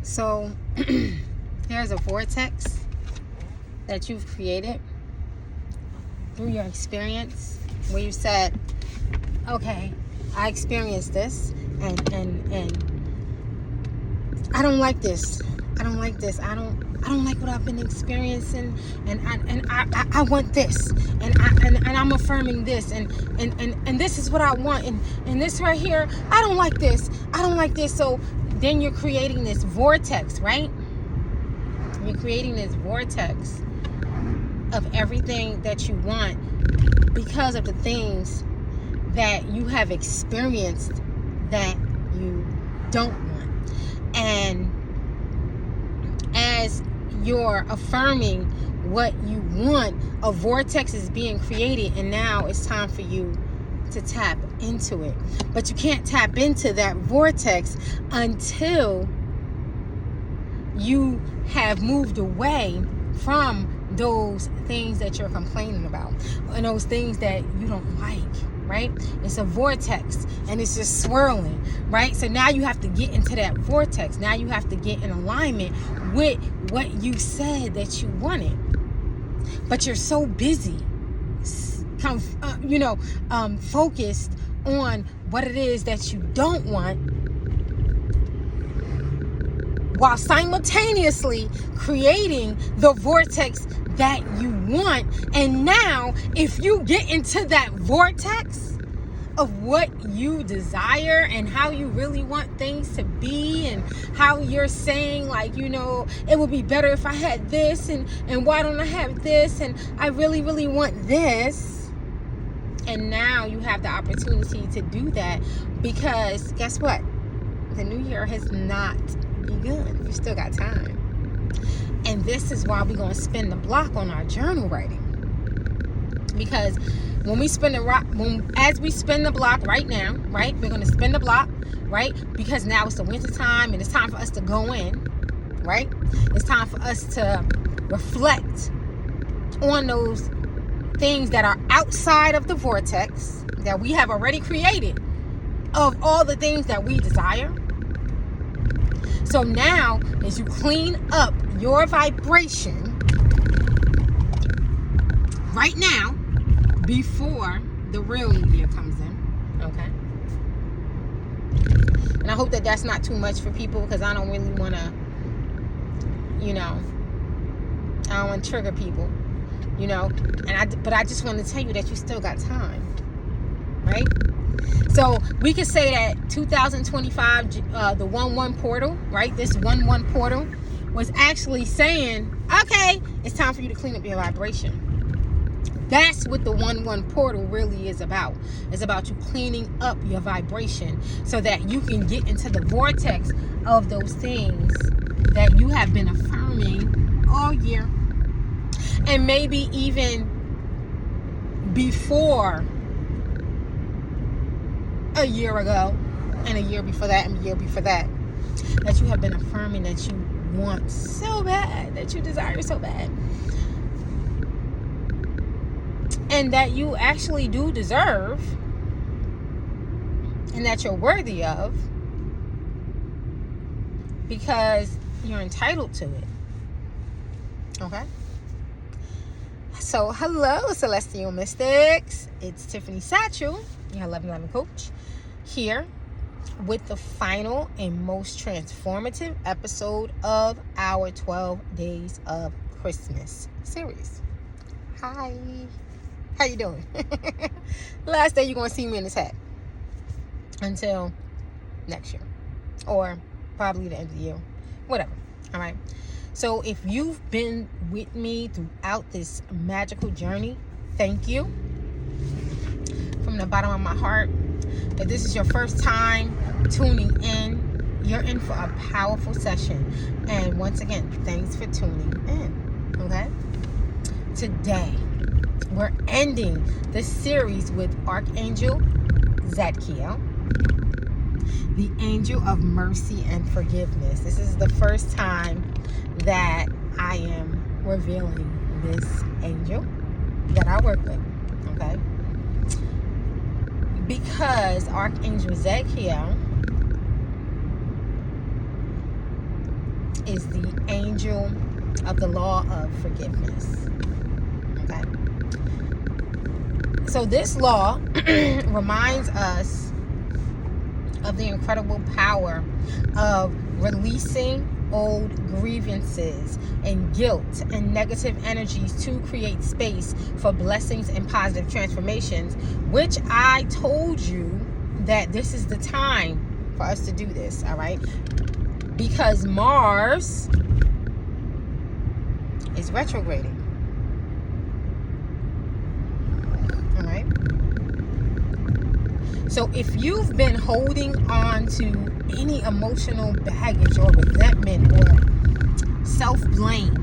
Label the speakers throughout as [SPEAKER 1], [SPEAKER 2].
[SPEAKER 1] So here's a vortex that you've created through your experience where you said, okay, I experienced this and I don't like this. I don't like this. I don't like what I've been experiencing, and I want this, and I'm affirming this, and this is what I want, and this right here, I don't like this. I don't like this. So then you're creating this vortex, right? You're creating this vortex of everything that you want because of the things that you have experienced that you don't want. And as you're affirming what you want, a vortex is being created, and now it's time for you to tap into it. But you can't tap into that vortex until you have moved away from those things that you're complaining about and those things that you don't like, right? It's a vortex and it's just swirling, right? So now you have to get into that vortex. Now you have to get in alignment with what you said that you wanted, but you're so busy focused on what it is that you don't want, while simultaneously creating the vortex that you want. And now if you get into that vortex of what you desire and how you really want things to be, and how you're saying, like, it would be better if I had this, and why don't I have this, and I really, really want this. And now you have the opportunity to do that, because guess what? The new year has not begun. You still got time. And this is why we're going to spin the block on our journal writing. Because when we spin as we spin the block right now, right? We're going to spin the block, right? Because now it's the winter time and it's time for us to go in, right? It's time for us to reflect on those things that are outside of the vortex that we have already created, of all the things that we desire. So now, as you clean up your vibration right now, before the real new year comes in, okay? And I hope that that's not too much for people, because I don't really want to, I don't want to trigger people, but I just want to tell you that you still got time, right? So we could say that 2025, the 1-1 portal, right? This 1-1 portal was actually saying, okay, it's time for you to clean up your vibration. That's what the 1-1 portal really is about. It's about you cleaning up your vibration so that you can get into the vortex of those things that you have been affirming all year. And maybe even before a year ago, and a year before that, and a year before that, that you have been affirming that you want so bad, that you desire so bad, and that you actually do deserve, and that you're worthy of, because you're entitled to it. Okay? So, hello, Celestial Mystics. It's Tiffany Satchel, your Love and Loving Coach, here with the final and most transformative episode of our 12 Days of Christmas series. Hi. How you doing? Last day you're going to see me in this hat until next year, or probably the end of the year, whatever. All right. So if you've been with me throughout this magical journey, thank you from the bottom of my heart. If this is your first time tuning in, you're in for a powerful session. And once again, thanks for tuning in. Okay? Today, we're ending the series with Archangel Zadkiel, the angel of mercy and forgiveness. This is the first time that I am revealing this angel that I work with, okay? Because Archangel Zadkiel is the angel of the law of forgiveness. Okay? So this law reminds us of the incredible power of releasing old grievances and guilt and negative energies to create space for blessings and positive transformations, which I told you that this is the time for us to do this, all right? Because Mars is retrograding. All right? So if you've been holding on to any emotional baggage or resentment or self-blame,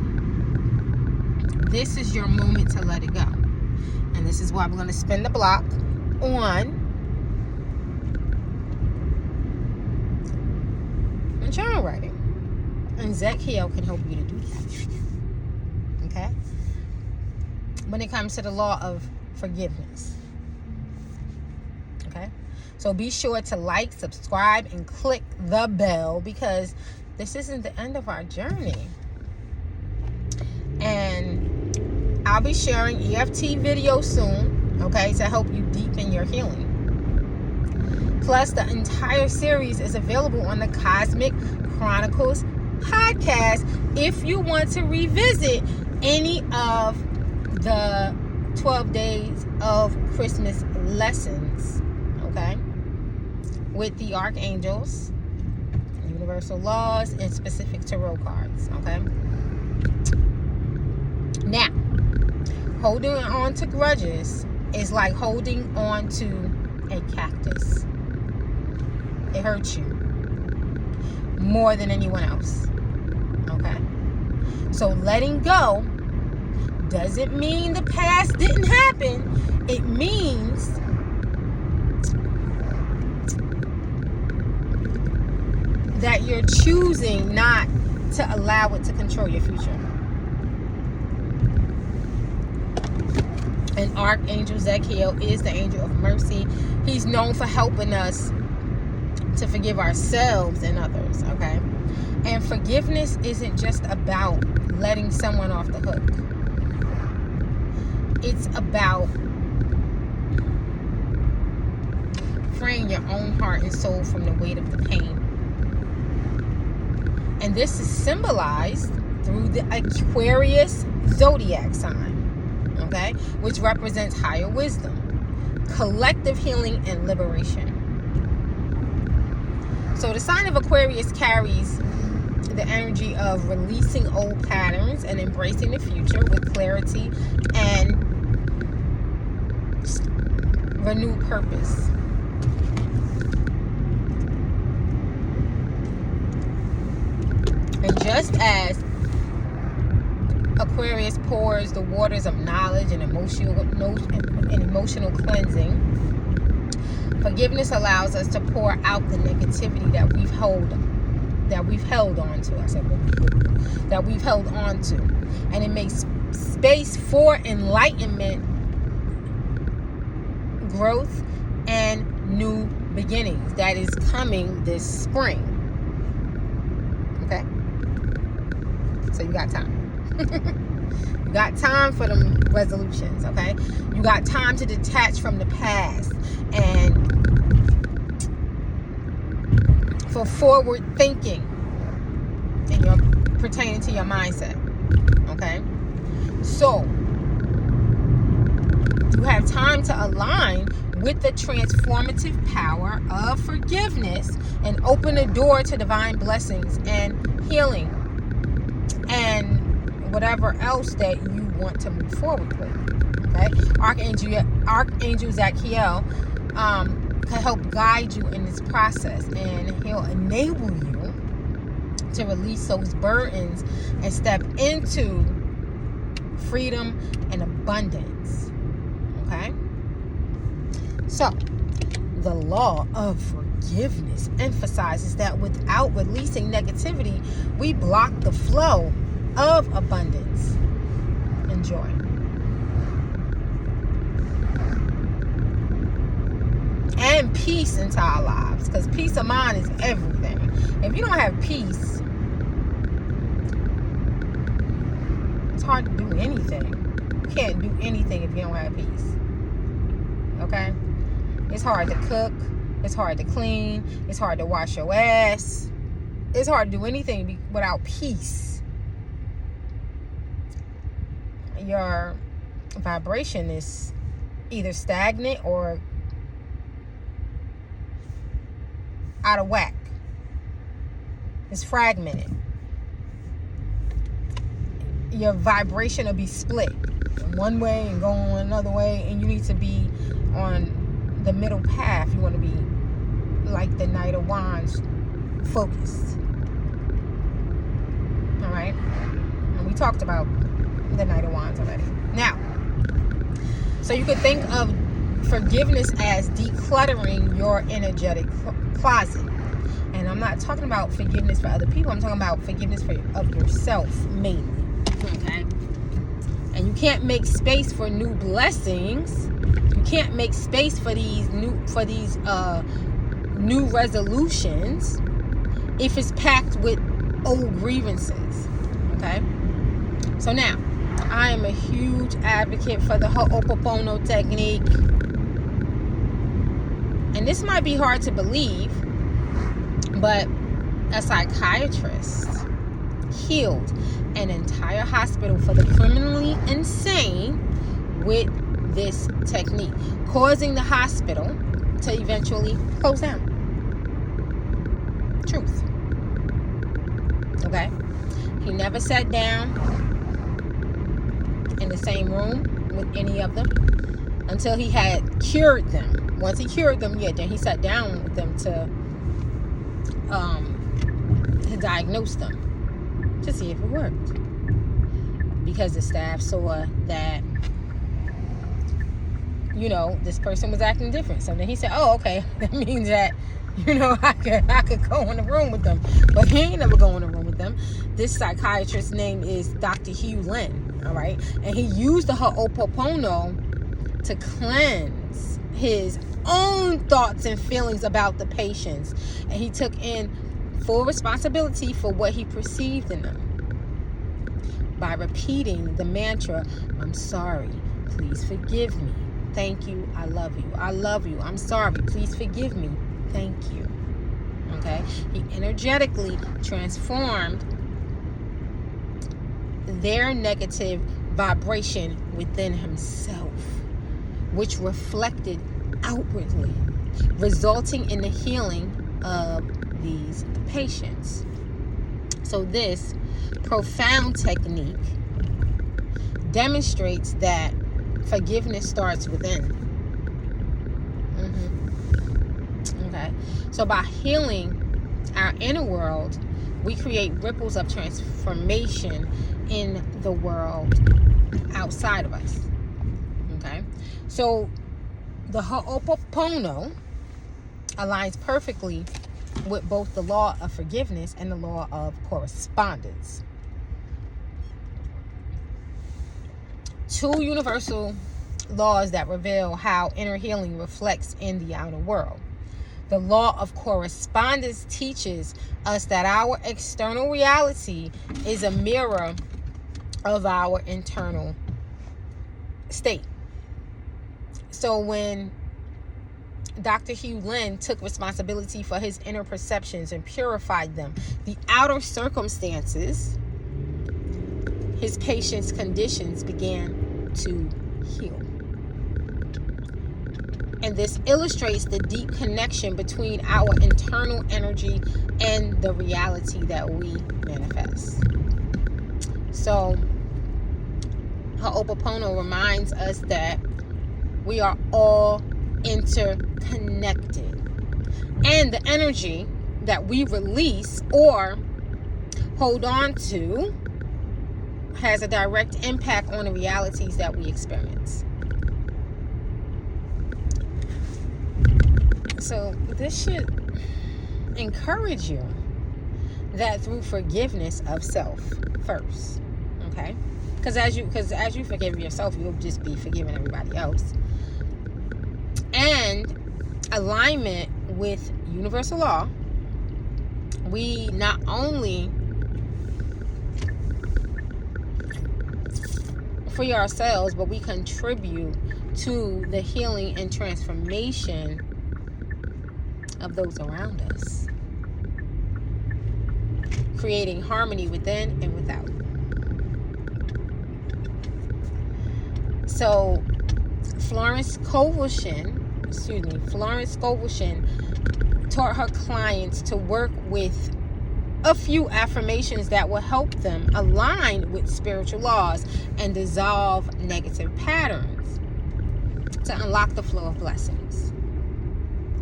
[SPEAKER 1] this is your moment to let it go. And this is why we're going to spin the block on journal writing. And Zadkiel can help you to do that. Okay? When it comes to the law of forgiveness. Okay? So be sure to like, subscribe, and click the bell, because this isn't the end of our journey. And I'll be sharing EFT videos soon, okay, to help you deepen your healing. Plus, the entire series is available on the Cosmic Chronicles podcast if you want to revisit any of the 12 days of Christmas lessons, okay, with the archangels, universal laws, and specific tarot cards, okay? Now, holding on to grudges is like holding on to a cactus. It hurts you more than anyone else, okay? So letting go doesn't mean the past didn't happen. It means that you're choosing not to allow it to control your future. And Archangel Zadkiel is the angel of mercy. He's known for helping us to forgive ourselves and others, okay? And forgiveness isn't just about letting someone off the hook. It's about freeing your own heart and soul from the weight of the pain. And this is symbolized through the Aquarius zodiac sign, okay? Which represents higher wisdom, collective healing, and liberation. So the sign of Aquarius carries the energy of releasing old patterns and embracing the future with clarity and renewed purpose. And just as Aquarius pours the waters of knowledge and emotional cleansing, forgiveness allows us to pour out the negativity that we've held on to. That we've held on to. And it makes space for enlightenment, growth, and new beginnings that is coming this spring. Okay? So you got time. You got time for them resolutions, okay? You got time to detach from the past and for forward thinking in your pertaining to your mindset, okay? So you have time to align with the transformative power of forgiveness and open the door to divine blessings and healing and whatever else that you want to move forward with, okay? Archangel Zadkiel can help guide you in this process, and he'll enable you to release those burdens and step into freedom and abundance, okay? So the law of forgiveness emphasizes that without releasing negativity, we block the flow of abundance and joy. And peace into our lives, because peace of mind is everything. If you don't have peace, hard to do anything. You can't do anything if you don't have peace. Okay? It's hard to cook. It's hard to clean. It's hard to wash your ass. It's hard to do anything without peace. Your vibration is either stagnant or out of whack. It's fragmented. Your vibration will be split in one way and go on another way, and you need to be on the middle path. You want to be like the Knight of Wands, focused. All right? And we talked about the Knight of Wands already. Now, so you could think of forgiveness as decluttering your energetic closet. And I'm not talking about forgiveness for other people. I'm talking about forgiveness of yourself mainly. Okay? And you can't make space for new blessings. You can't make space for these new resolutions if it's packed with old grievances. Okay? So now, I am a huge advocate for the Ho'oponopono technique. And this might be hard to believe, but a psychiatrist healed an entire hospital for the criminally insane with this technique, causing the hospital to eventually close down. Truth. Okay? He never sat down in the same room with any of them until he had cured them. Once he cured them, then he sat down with them to diagnose them to see if it worked, because the staff saw that this person was acting different. So then he said, oh, okay, that means that I could go in the room with them. But he ain't never go in the room with them. This psychiatrist's name is Dr. Hugh Lynn. All right, and he used the Ho'oponopono to cleanse his own thoughts and feelings about the patients, and he took in full responsibility for what he perceived in them by repeating the mantra, I'm sorry, please forgive me, thank you, I love you, I'm sorry, please forgive me, thank you. Okay, he energetically transformed their negative vibration within himself, which reflected outwardly, resulting in the healing of these patients. So this profound technique demonstrates that forgiveness starts within. Okay, so by healing our inner world, we create ripples of transformation in the world outside of us. Okay, so the Ho'oponopono aligns perfectly with both the law of forgiveness and the law of correspondence. Two universal laws that reveal how inner healing reflects in the outer world. The law of correspondence teaches us that our external reality is a mirror of our internal state. So when Dr. Hugh Lynn took responsibility for his inner perceptions and purified them, the outer circumstances, his patient's conditions began to heal. And this illustrates the deep connection between our internal energy and the reality that we manifest. So, Ho'oponopono reminds us that we are all interconnected. And the energy that we release or hold on to has a direct impact on the realities that we experience. So this should encourage you that through forgiveness of self first, okay? Because as you forgive yourself, you'll just be forgiving everybody else. And alignment with universal law, we not only free ourselves, but we contribute to the healing and transformation of those around us, creating harmony within and without. So Florence Scovel Shinn taught her clients to work with a few affirmations that will help them align with spiritual laws and dissolve negative patterns to unlock the flow of blessings.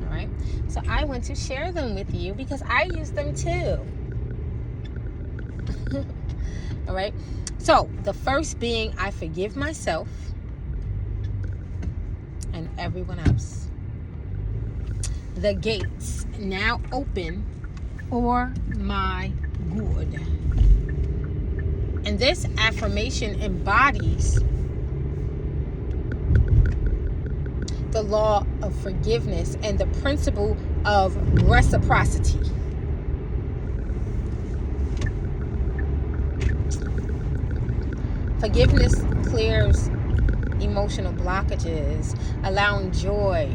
[SPEAKER 1] All right. So I want to share them with you because I use them too. All right. So the first being, I forgive myself and everyone else. The gates now open for my good. And this affirmation embodies the law of forgiveness and the principle of reciprocity. Forgiveness clears emotional blockages, allowing joy,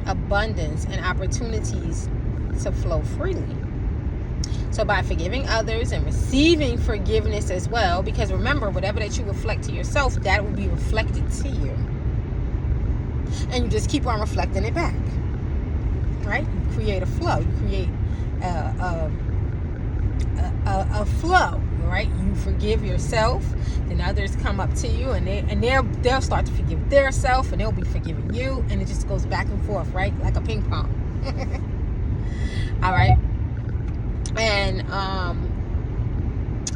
[SPEAKER 1] abundance, and opportunities to flow freely. So by forgiving others and receiving forgiveness as well, because remember, whatever that you reflect to yourself, that will be reflected to you. And you just keep on reflecting it back. Right? You create a flow. You create a flow. Right? You forgive yourself, then others come up to you and they'll start to forgive their self, and they'll be forgiving you, and it just goes back and forth, right? Like a ping pong. All right. And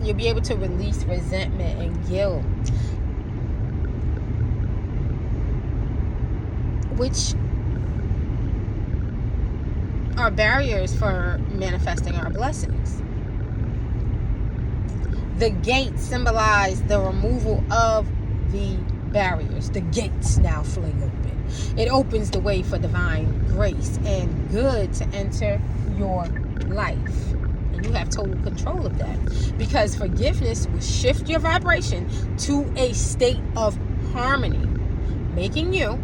[SPEAKER 1] you'll be able to release resentment and guilt, which are barriers for manifesting our blessings. The gates symbolize the removal of the barriers. The gates now fling open. It opens the way for divine grace and good to enter your life. And you have total control of that. Because forgiveness will shift your vibration to a state of harmony, making you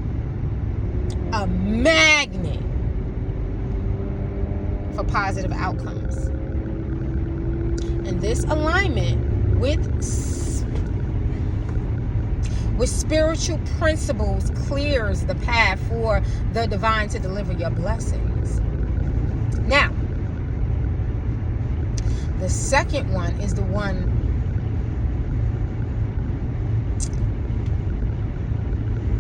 [SPEAKER 1] a magnet for positive outcomes. And this alignment with spiritual principles clears the path for the divine to deliver your blessings. Now, the second one is the one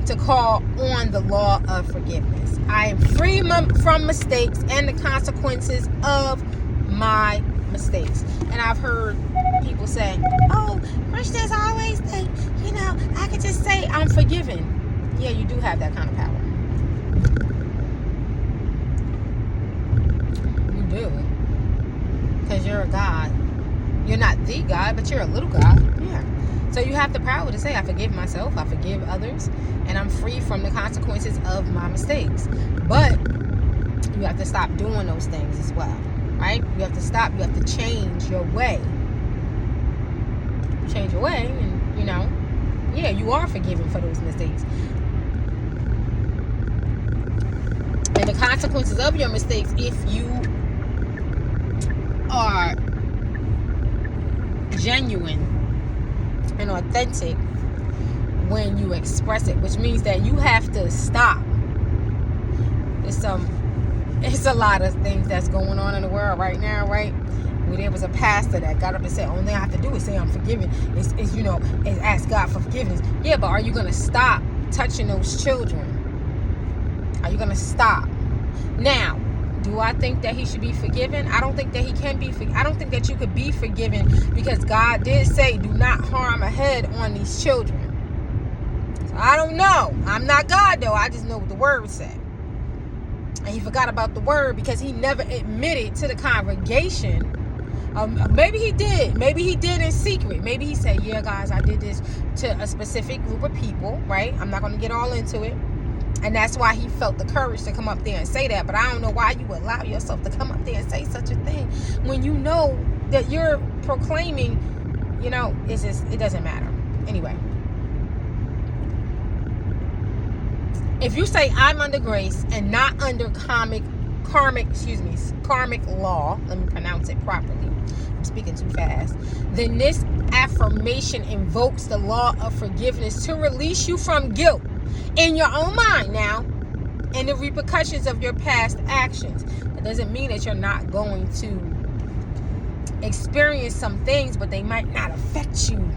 [SPEAKER 1] to call on the law of forgiveness. I am free from mistakes and the consequences of my mistakes. And I've heard people say, oh, Christians always think, I could just say I'm forgiven. Yeah, you do have that kind of power. You do. Because you're a God. You're not the God, but you're a little God. Yeah. So you have the power to say, I forgive myself, I forgive others, and I'm free from the consequences of my mistakes. But you have to stop doing those things as well. Right? You have to stop. You have to change your way. Change your way, and you are forgiven for those mistakes. And the consequences of your mistakes, if you are genuine and authentic when you express it, which means that you have to stop. It's a lot of things that's going on in the world right now, right? Where there was a pastor that got up and said, only thing I have to do is say I'm forgiven. Is ask God for forgiveness. Yeah, but are you going to stop touching those children? Are you going to stop? Now, do I think that he should be forgiven? I don't think that he can be forgiven. I don't think that you could be forgiven, because God did say, do not harm ahead on these children. So I don't know. I'm not God, though. I just know what the word said. And he forgot about the word because he never admitted to the congregation. Maybe he did. Maybe he did in secret. Maybe he said, yeah, guys, I did this to a specific group of people, right? I'm not going to get all into it. And that's why he felt the courage to come up there and say that. But I don't know why you would allow yourself to come up there and say such a thing when you know that you're proclaiming, it doesn't matter. Anyway, if you say I'm under grace and not under karmic law, let me pronounce it properly, I'm speaking too fast, then this affirmation invokes the law of forgiveness to release you from guilt in your own mind now and the repercussions of your past actions. That doesn't mean that you're not going to experience some things, but they might not affect you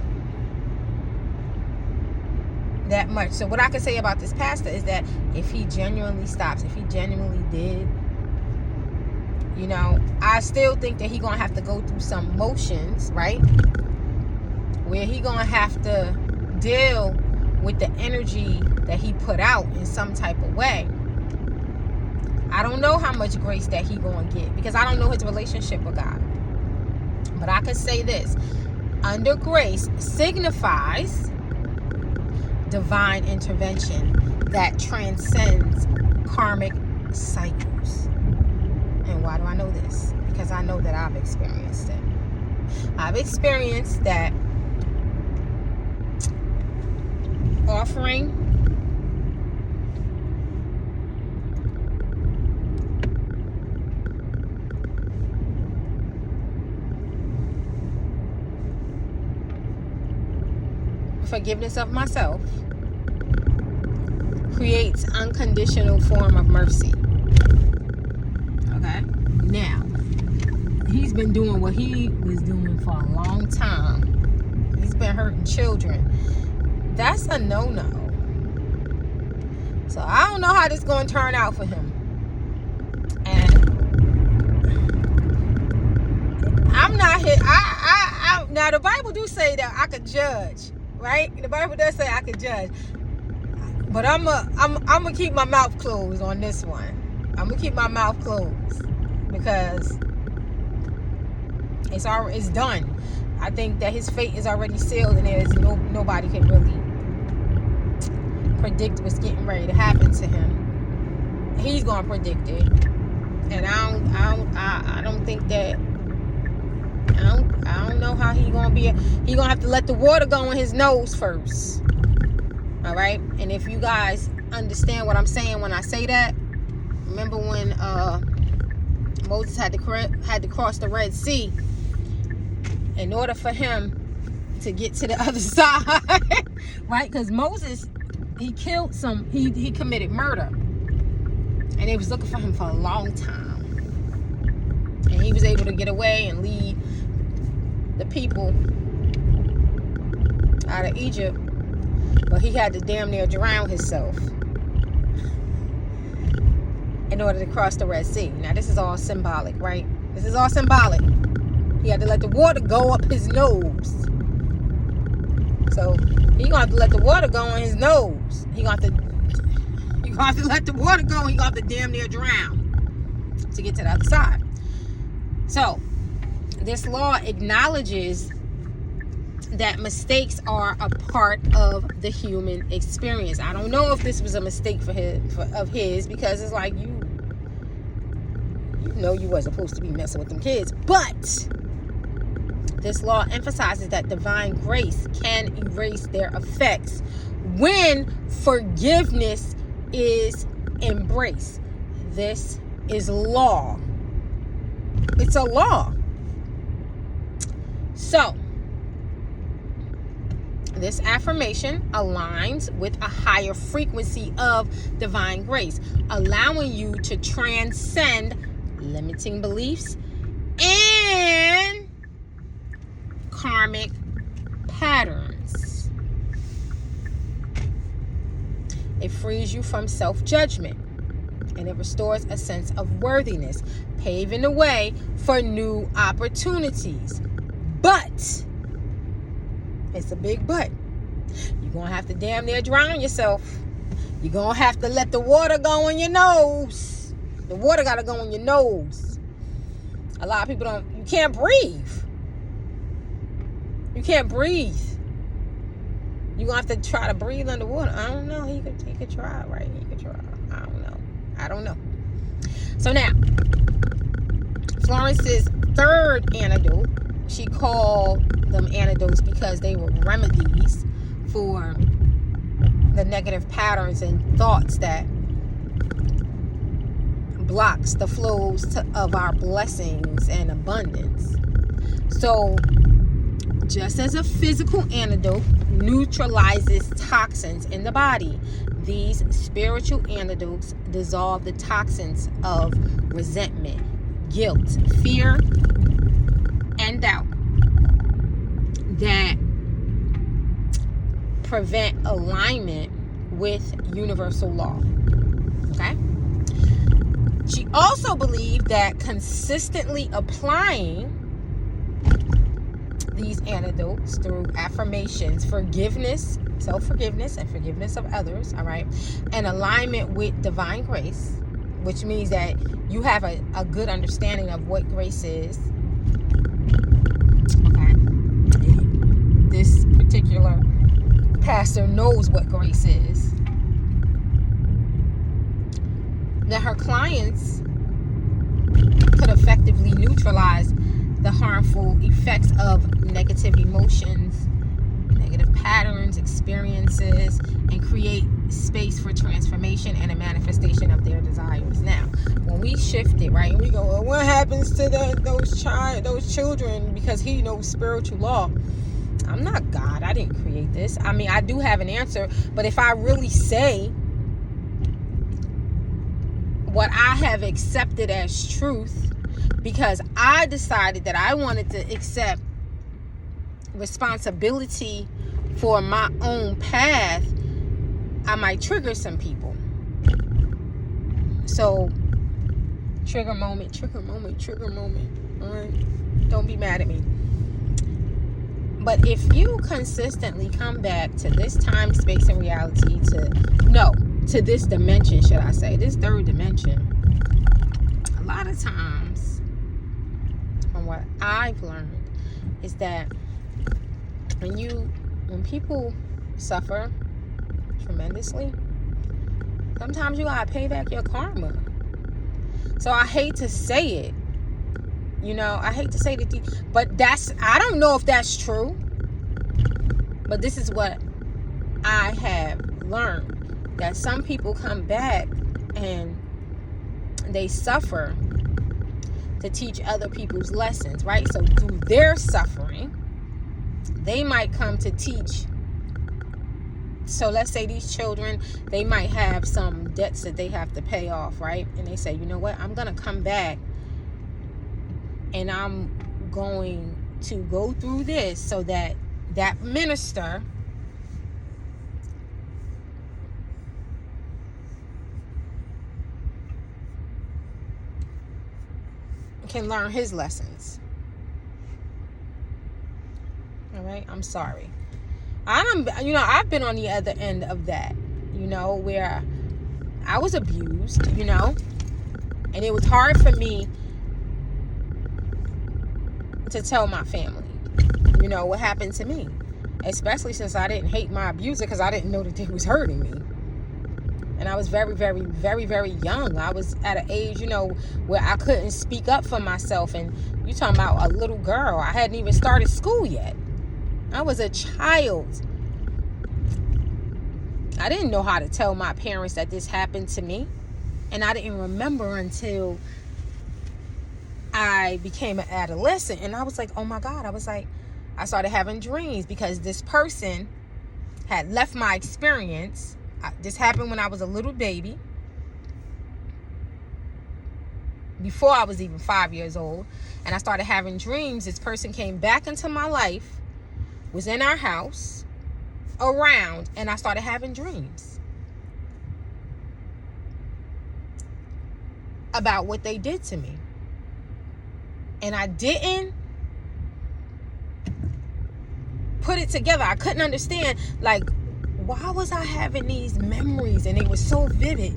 [SPEAKER 1] that much. So what I can say about this pastor is that if he genuinely stops, if he genuinely did, you know, I still think that he gonna have to go through some motions, right, where he gonna have to deal with the energy that he put out in some type of way. I don't know how much grace that he gonna get, because I don't know his relationship with God. But I can say this: under grace signifies divine intervention that transcends karmic cycles. And why do I know this? Because I know that I've experienced it. I've experienced that offering forgiveness of myself creates unconditional form of mercy. Okay? Now, he's been doing what he was doing for a long time. He's been hurting children. That's a no-no. So I don't know how this is going to turn out for him. And I'm not here. Now the Bible do say that I could judge, right? The Bible does say I could judge. But I'm gonna keep my mouth closed on this one. I'm gonna keep my mouth closed because it's done. I think that his fate is already sealed, and there's nobody can really predict what's getting ready to happen to him. He's gonna predict it, and I don't think that. I don't know how he gonna be. He gonna have to let the water go in his nose first. All right, and if you guys understand what I'm saying when I say that, remember when Moses had to cross the Red Sea in order for him to get to the other side, right? Because Moses, he committed murder, and they was looking for him for a long time, and he was able to get away and lead the people out of Egypt. But he had to damn near drown himself in order to cross the Red Sea. Now, this is all symbolic, right? This is all symbolic. He had to let the water go up his nose. So, he gonna have to let the water go on his nose. He gonna have to let the water go, and he gonna have to damn near drown to get to the other side. So, this law acknowledges that mistakes are a part of the human experience. I don't know if this was a mistake of his, because it's like you know you wasn't supposed to be messing with them kids. But this law emphasizes that divine grace can erase their effects when forgiveness is embraced. This is law. It's a law. So, this affirmation aligns with a higher frequency of divine grace, allowing you to transcend limiting beliefs and karmic patterns. It frees you from self-judgment, and it restores a sense of worthiness, paving the way for new opportunities. But it's a big but. You're going to have to damn near drown yourself. You're going to have to let the water go in your nose. The water got to go in your nose. A lot of people you can't breathe. You can't breathe. You're going to have to try to breathe underwater. I don't know. He could try, right? He could try. I don't know. So now, Florence's third antidote, she called them antidotes because they were remedies for the negative patterns and thoughts that blocks the flows of our blessings and abundance. So just as a physical antidote neutralizes toxins in the body, these spiritual antidotes dissolve the toxins of resentment, guilt, fear, and doubt that prevent alignment with universal law. Okay? She also believed that consistently applying these antidotes through affirmations, forgiveness, self-forgiveness, and forgiveness of others, all right, and alignment with divine grace, which means that you have a good understanding of what grace is. Okay? This particular pastor knows what grace is. That her clients could effectively neutralize the harmful effects of negative emotions, negative patterns, experiences, and create space for transformation and a manifestation of their desires. Now, when we shift it, right, and we go, well, what happens to those children? Because he knows spiritual law. I'm not God. I didn't create this. I mean, I do have an answer, but if I really say what I have accepted as truth, because I decided that I wanted to accept responsibility for my own path, I might trigger some people. So, trigger moment. All right? Don't be mad at me. But if you consistently come back to this time, space, and reality, to this dimension, should I say, this third dimension, a lot of times, from what I've learned, is that when people suffer tremendously, sometimes you gotta pay back your karma. So I hate to say it, I hate to say that, but I don't know if that's true, but this is what I have learned, that some people come back and they suffer to teach other people's lessons, right? So through their suffering, they might come to teach. So let's say these children, they might have some debts that they have to pay off, right? And they say, you know what, I'm going to come back and I'm going to go through this so that minister can learn his lessons. All right, I'm sorry. I've been on the other end of that, where I was abused, and it was hard for me to tell my family, what happened to me, especially since I didn't hate my abuser because I didn't know that he was hurting me. And I was very, very, very, very young. I was at an age, where I couldn't speak up for myself. And you talking about a little girl. I hadn't even started school yet. I was a child. I didn't know how to tell my parents that this happened to me. And I didn't remember until I became an adolescent. And I was like, oh my God. I started having dreams because this person had left my experience. This happened when I was a little baby. Before I was even 5 years old. And I started having dreams. This person came back into my life, was in our house, around, and I started having dreams about what they did to me. And I didn't put it together. I couldn't understand, why was I having these memories and they were so vivid?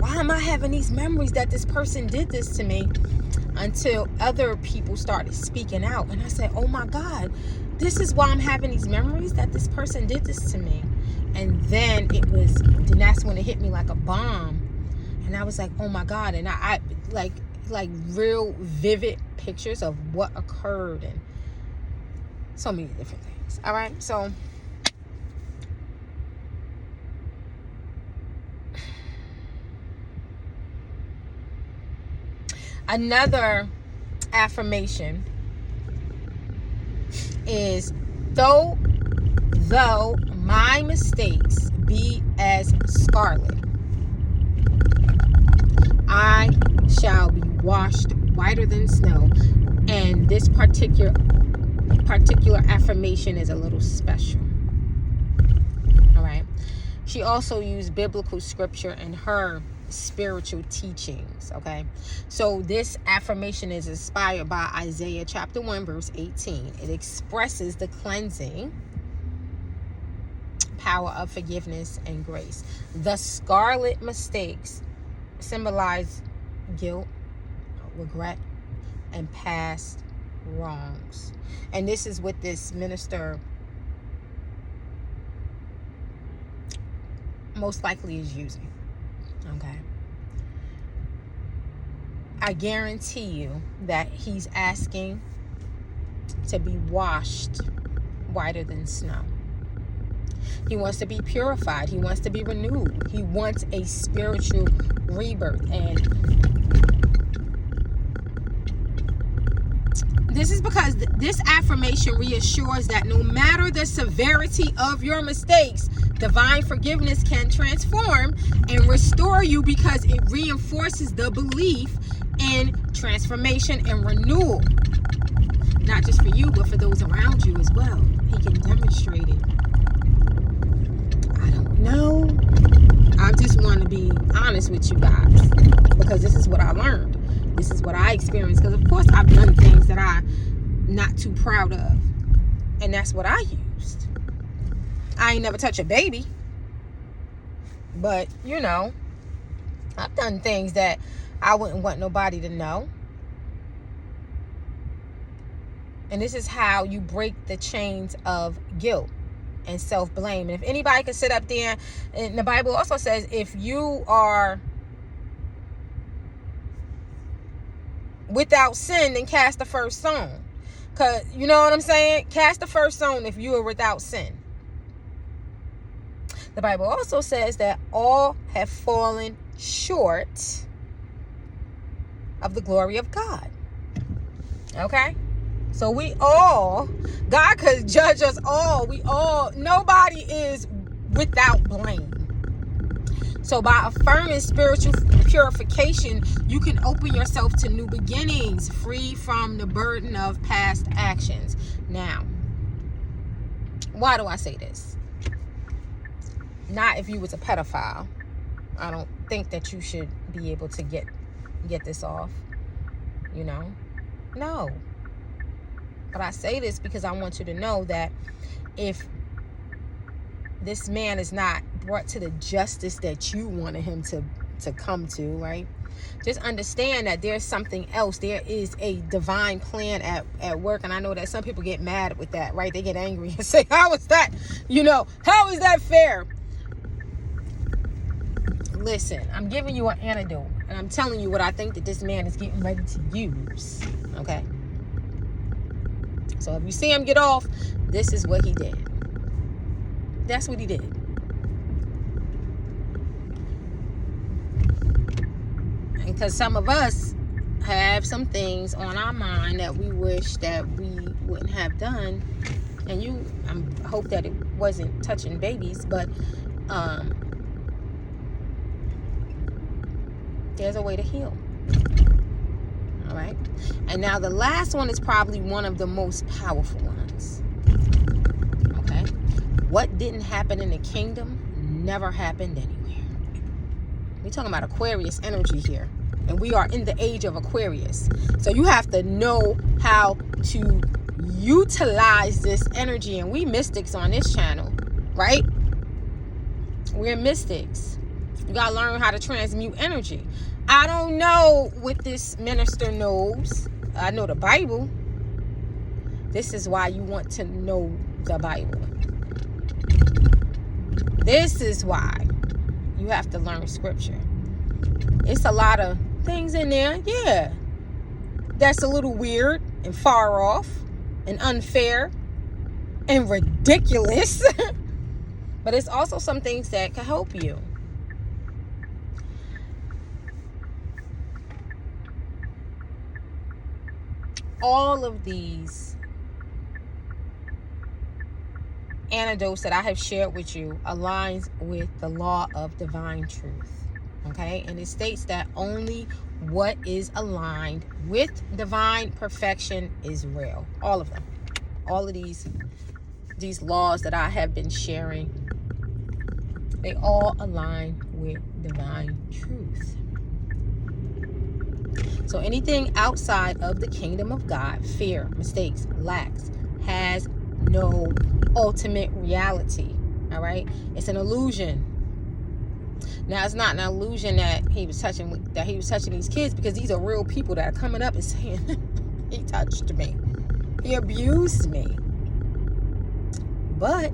[SPEAKER 1] Why am I having these memories that this person did this to me? Until other people started speaking out. And I said, oh my God, this is why I'm having these memories, that this person did this to me. And then that's when it hit me like a bomb. And I was like, oh my God. And I like real vivid pictures of what occurred and so many different things. All right. So Another affirmation is, though my mistakes be as scarlet, I shall be washed whiter than snow. And this particular affirmation is a little special. All right. She also used biblical scripture in her spiritual teachings. Okay. So this affirmation is inspired by Isaiah chapter 1 verse 18. It expresses the cleansing power of forgiveness and grace. The scarlet mistakes symbolize guilt, regret, and past wrongs. And this is what this minister most likely is using. Okay. I guarantee you that he's asking to be washed whiter than snow. He wants to be purified. He wants to be renewed. He wants a spiritual rebirth. And this is because this affirmation reassures that no matter the severity of your mistakes, divine forgiveness can transform and restore you, because it reinforces the belief in transformation and renewal. Not just for you, but for those around you as well. He can demonstrate it. I don't know. I just want to be honest with you guys, because this is what I learned. This is what I experienced. Because of course I've done things that I'm not too proud of. And that's what I used. I ain't never touched a baby. But, you know, I've done things that I wouldn't want nobody to know. And this is how you break the chains of guilt and self-blame. And if anybody can sit up there, and the Bible also says, if you are without sin, then cast the first stone. Because, you know what I'm saying? Cast the first stone if you are without sin. The Bible also says that all have fallen short of the glory of God. Okay? So we all, God could judge us all. Nobody is without blame. So by affirming spiritual purification, you can open yourself to new beginnings, free from the burden of past actions. Now, why do I say this? Not if you was a pedophile. I don't think that you should be able to get this off. You know? No. But I say this because I want you to know that if this man is not brought to the justice that you wanted him to come to, right? Just understand that there's something else. There is a divine plan at work. And I know that some people get mad with that, right? They get angry and say, how is that, how is that fair? Listen, I'm giving you an antidote. And I'm telling you what I think that this man is getting ready to use. Okay? So if you see him get off, this is what he did. That's what he did. Because some of us have some things on our mind that we wish that we wouldn't have done. And I hope that it wasn't touching babies, but there's a way to heal. All right. And now the last one is probably one of the most powerful ones. Okay. What didn't happen in the kingdom never happened anywhere. We're talking about Aquarius energy here. And we are in the age of Aquarius. So you have to know how to utilize this energy. And we mystics on this channel, right? We're mystics. You got to learn how to transmute energy. I don't know what this minister knows. I know the Bible. This is why you want to know the Bible. This is why you have to learn scripture. It's a lot of things in there, yeah, that's a little weird and far off and unfair and ridiculous. But it's also some things that can help you. all of these anecdotes that I have shared with you aligns with the law of divine truth. Okay? And it states that only what is aligned with divine perfection is real. All of them. All of these laws that I have been sharing, they all align with divine truth. So anything outside of the kingdom of God, fear, mistakes, lacks, has no ultimate reality. All right? It's an illusion. Now, it's not an illusion that he was touching these kids, because these are real people that are coming up and saying, he touched me. He abused me. But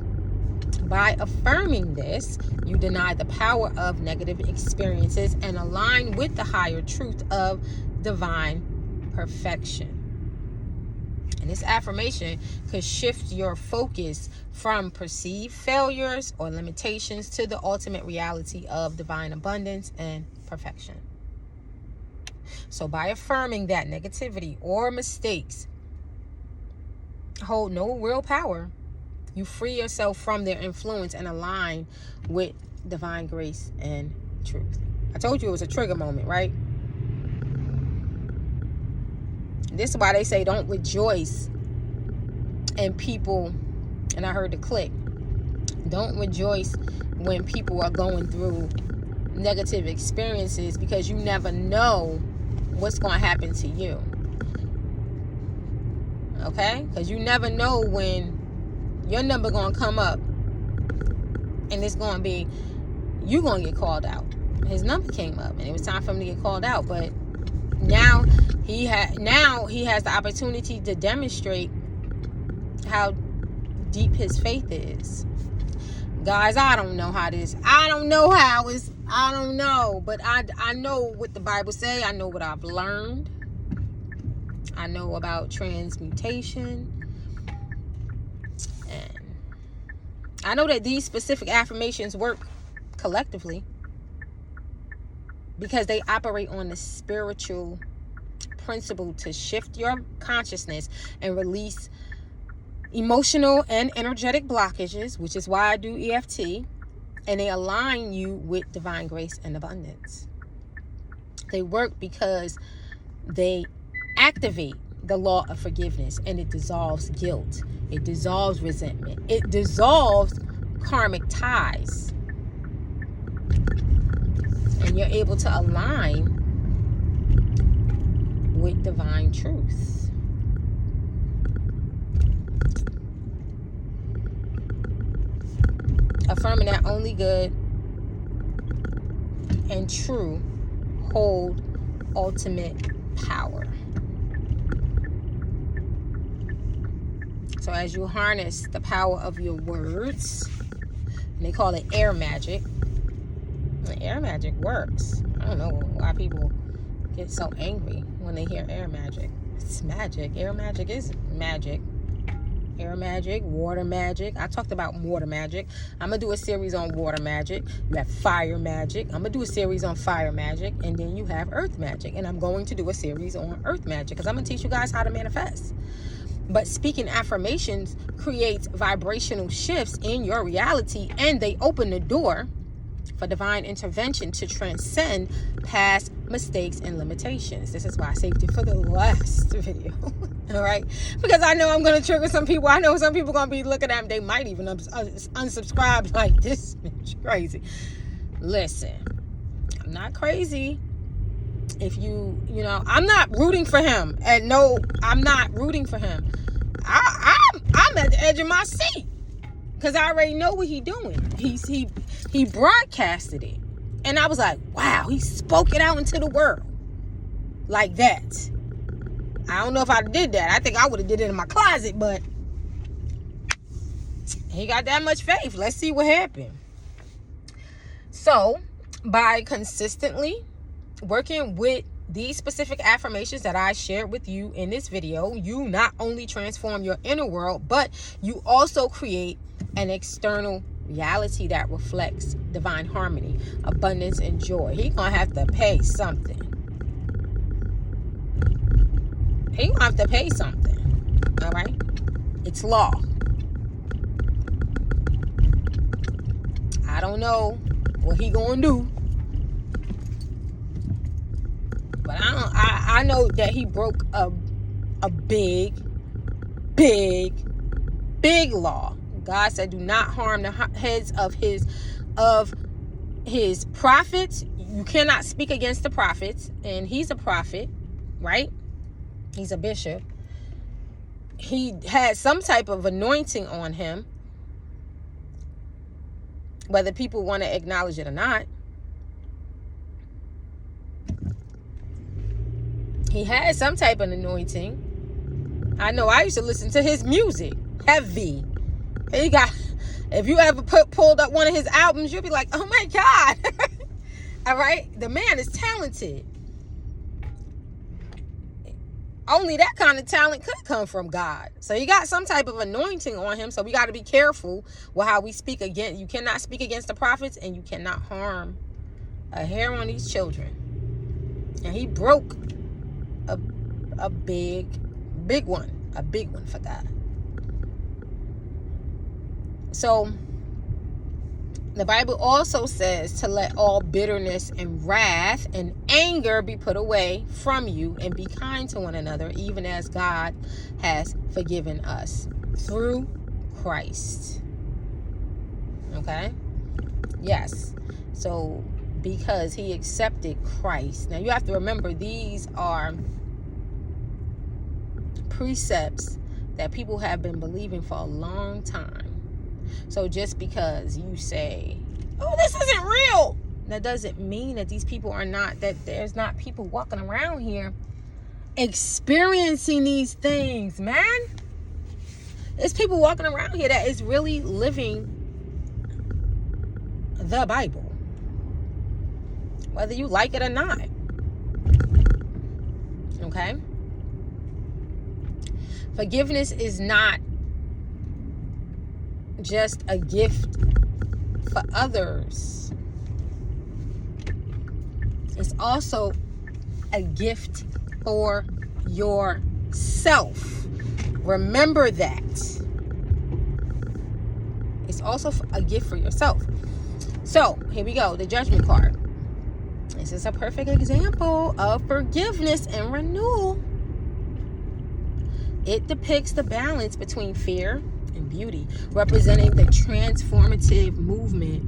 [SPEAKER 1] by affirming this, you deny the power of negative experiences and align with the higher truth of divine perfection. And this affirmation could shift your focus from perceived failures or limitations to the ultimate reality of divine abundance and perfection. So by affirming that negativity or mistakes hold no real power, you free yourself from their influence and align with divine grace and truth. I told you it was a trigger moment, right? This is why they say don't rejoice in people, and I heard the click. Don't rejoice when people are going through negative experiences, because you never know what's going to happen to you. Okay? Because you never know when your number going to come up and it's going to be, you going to get called out. His number came up and it was time for him to get called out, but now he has the opportunity to demonstrate how deep his faith is. Guys, I don't know, but I know what the Bible say. I know what I've learned. I know about transmutation. And I know that these specific affirmations work collectively because they operate on the spiritual principle to shift your consciousness and release emotional and energetic blockages, which is why I do EFT, and they align you with divine grace and abundance. They work because they activate the law of forgiveness, and it dissolves guilt. It dissolves resentment. It dissolves karmic ties. And you're able to align with divine truth. Affirming that only good and true hold ultimate power. So as you harness the power of your words, and they call it air magic. Air magic works. I don't know why people get so angry when they hear air magic. It's magic. Air magic is magic. Air magic, water magic. I talked about water magic. I'm going to do a series on water magic. You have fire magic. I'm going to do a series on fire magic. And then you have earth magic. And I'm going to do a series on earth magic because I'm going to teach you guys how to manifest. But speaking affirmations creates vibrational shifts in your reality, and they open the door for divine intervention to transcend past mistakes and limitations. This is why I saved it for the last video. All right? Because I know I'm going to trigger some people. I know some people are going to be looking at me. They might even unsubscribe like, this bitch crazy. Listen, I'm not crazy. If I'm not rooting for him. And no, I'm not rooting for him. I'm at the edge of my seat. Because I already know what he's doing. He broadcasted it. And I was like, wow, he spoke it out into the world. Like that. I don't know if I did that. I think I would have did it in my closet, but he got that much faith. Let's see what happened. So, by consistently working with these specific affirmations that I shared with you in this video, you not only transform your inner world, but you also create an external reality that reflects divine harmony, abundance, and joy. He gonna have to pay something. he gonna have to pay something. All right? It's law. I don't know what he gonna do, but I know that he broke a big law. God said, "Do not harm the heads of his prophets." You cannot speak against the prophets, and he's a prophet, right? He's a bishop. He had some type of anointing on him, whether people want to acknowledge it or not. He had some type of anointing. I know I used to listen to his music. Heavy. If you ever pulled up one of his albums, you'll be like, oh my God. All right? The man is talented. Only that kind of talent could come from God. So he got some type of anointing on him. So we got to be careful with how we speak against. You cannot speak against the prophets, and you cannot harm a hair on these children. And he broke a big one for God. So the Bible also says to let all bitterness and wrath and anger be put away from you, and be kind to one another, even as God has forgiven us through Christ. Okay? Yes. So because he accepted Christ. Now you have to remember, these are precepts that people have been believing for a long time. So just because you say, oh, this isn't real, that doesn't mean that these people are not, that there's not people walking around here experiencing these things, man. There's people walking around here that is really living the Bible, whether you like it or not. Okay? Forgiveness is not just a gift for others. It's also a gift for yourself. Remember that. It's also a gift for yourself. So, here we go. The judgment card. This is a perfect example of forgiveness and renewal. It depicts the balance between fear and beauty, representing the transformative movement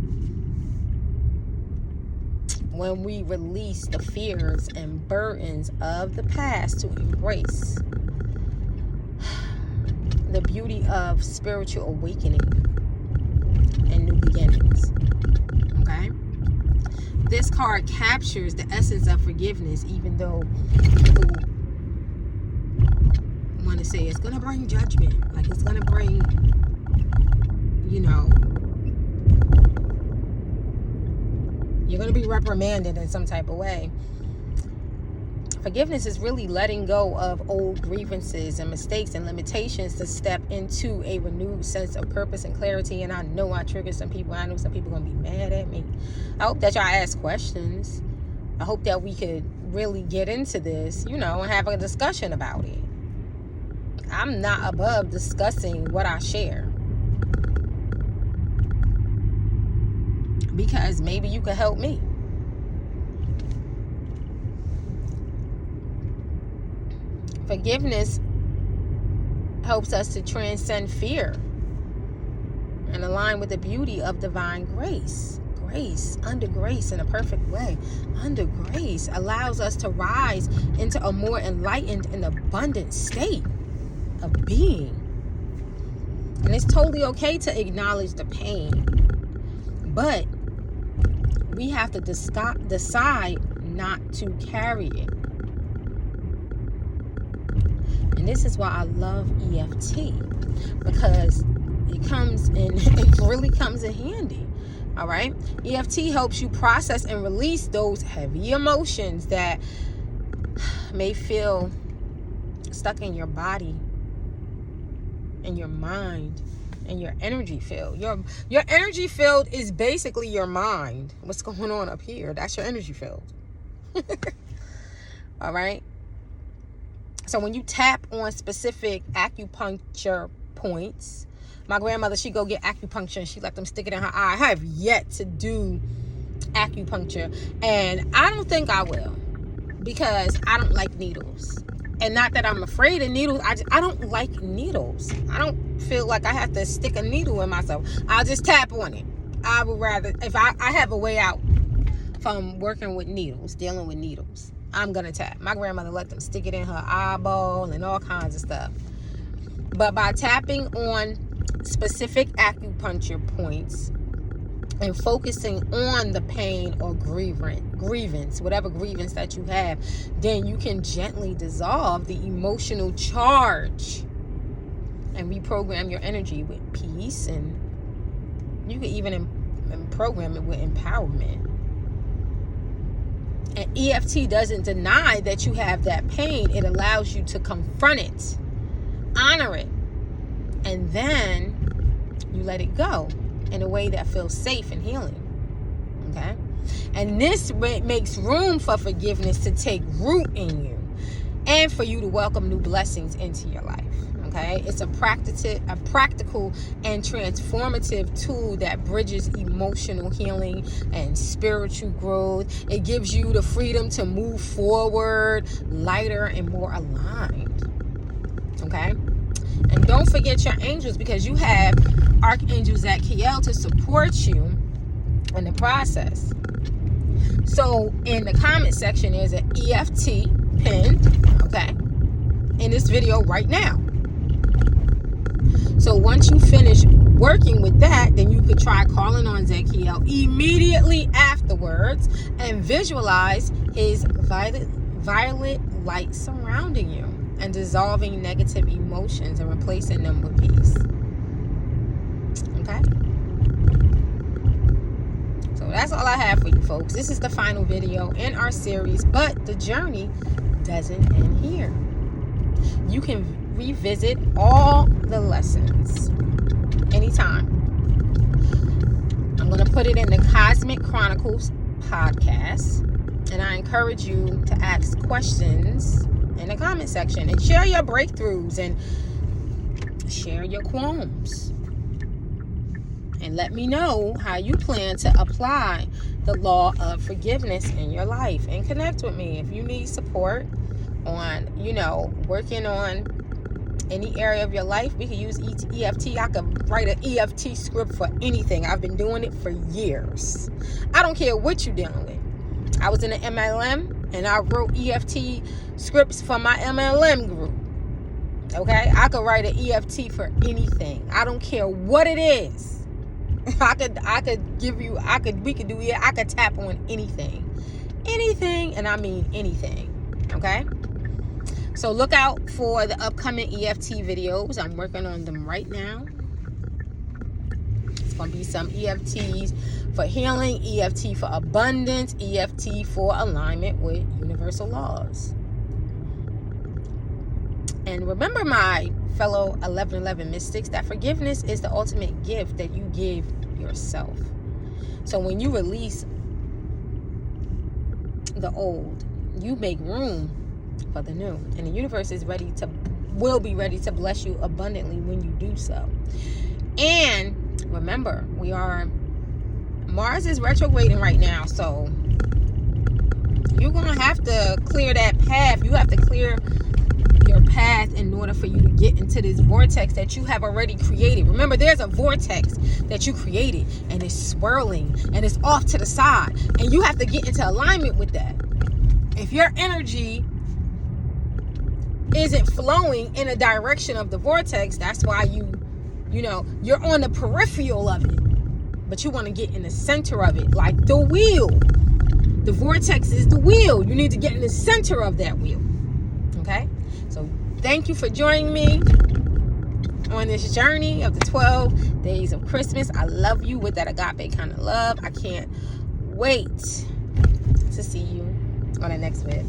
[SPEAKER 1] when we release the fears and burdens of the past to embrace the beauty of spiritual awakening and new beginnings. Okay? This card captures the essence of forgiveness, even though people want to say it's going to bring judgment, like it's going to bring, you're going to be reprimanded in some type of way. Forgiveness is really letting go of old grievances and mistakes and limitations to step into a renewed sense of purpose and clarity. And I know I triggered some people. I know some people are going to be mad at me. I hope that y'all ask questions. I hope that we could really get into this, and have a discussion about it. I'm not above discussing what I share, because maybe you could help me. Forgiveness helps us to transcend fear and align with the beauty of divine grace. Under grace in a perfect way. Under grace allows us to rise into a more enlightened and abundant state of being. And it's totally okay to acknowledge the pain, but we have to decide not to carry it. And this is why I love EFT, because it really comes in handy. All right? EFT helps you process and release those heavy emotions that may feel stuck in your body, in your mind, and your energy field. Your energy field is basically your mind. What's going on up here? That's your energy field. All right? So when you tap on specific acupuncture points, my grandmother, she go get acupuncture and she let them stick it in her eye. I have yet to do acupuncture, and I don't think I will, because I don't like needles. And not that I'm afraid of needles, I don't like needles. I don't feel like I have to stick a needle in myself. I'll just tap on it. I would rather, if I have a way out from working with needles, dealing with needles, I'm gonna tap. My grandmother let them stick it in her eyeball and all kinds of stuff. But by tapping on specific acupuncture points and focusing on the pain or grievance, whatever grievance that you have, then you can gently dissolve the emotional charge and reprogram your energy with peace, and you can even program it with empowerment. And EFT doesn't deny that you have that pain. It allows you to confront it, honor it, and then you let it go in a way that feels safe and healing. Okay? And this makes room for forgiveness to take root in you and for you to welcome new blessings into your life. Okay? It's a practical and transformative tool that bridges emotional healing and spiritual growth. It gives you the freedom to move forward lighter and more aligned. Okay? And don't forget your angels, because you have Archangel Zadkiel to support you in the process. So in the comment section, there's an EFT pinned, okay, in this video right now. So once you finish working with that, then you could try calling on Zadkiel immediately afterwards and visualize his violet light surrounding you and dissolving negative emotions and replacing them with peace. Okay? So that's all I have for you folks. This is the final video in our series, but the journey doesn't end here. You can revisit all the lessons anytime. I'm going to put it in the Cosmic Chronicles podcast, and I encourage you to ask questions in the comment section and share your breakthroughs and share your qualms, and let me know how you plan to apply the law of forgiveness in your life. And connect with me if you need support on, working on any area of your life. We can use EFT. I could write an EFT script for anything. I've been doing it for years. I don't care what you're dealing with. I was in the MLM and I wrote EFT scripts for my MLM group. Okay? I could write an EFT for anything. I don't care what it is. We could do it. I could tap on anything. Anything, and I mean anything. Okay? So look out for the upcoming EFT videos. I'm working on them right now. It's going to be some EFTs for healing, EFT for abundance, EFT for alignment with universal laws. And remember, my fellow 1111 mystics, that forgiveness is the ultimate gift that you give yourself. So when you release the old, you make room for the new, and the universe will be ready to bless you abundantly when you do so. And remember, Mars is retrograding right now, so you're gonna have to clear that path. You have to clear your path in order for you to get into this vortex that you have already created. Remember, there's a vortex that you created, and it's swirling and it's off to the side, and you have to get into alignment with that. If your energy isn't flowing in a direction of the vortex, that's why you're on the peripheral of it, but you want to get in the center of it, like the wheel. The vortex is the wheel. You need to get in the center of that wheel. Okay? So thank you for joining me on this journey of the 12 days of Christmas. I love you with that agape kind of love. I can't wait to see you on the next vid.